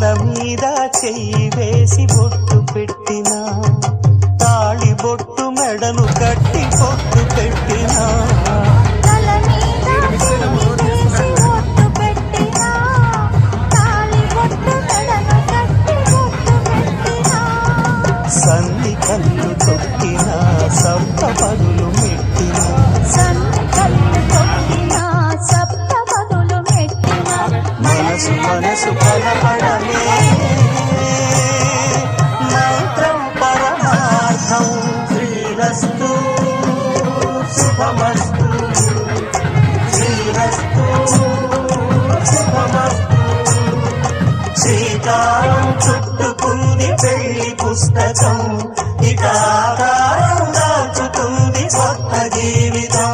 మీద చెయ్యి వేసి బొట్టు పెట్టినా, తాళి బొట్టు మెడను కట్టి బొట్టు పెట్టినా, సన్ని కళ్ళు తొక్కినా సప్త పదులు మెట్టినా, మనసు మనసు కలపడమే మంత్రం పరమార్థం. శ్రీరస్తు శుభమస్తు, శ్రీరస్తు శుభమస్తు. శ్రీకారం చుట్టుకుంది పెళ్లి పుస్తకం, ఇక ఆకారం దాచుతుంది కొత్త జీవితం.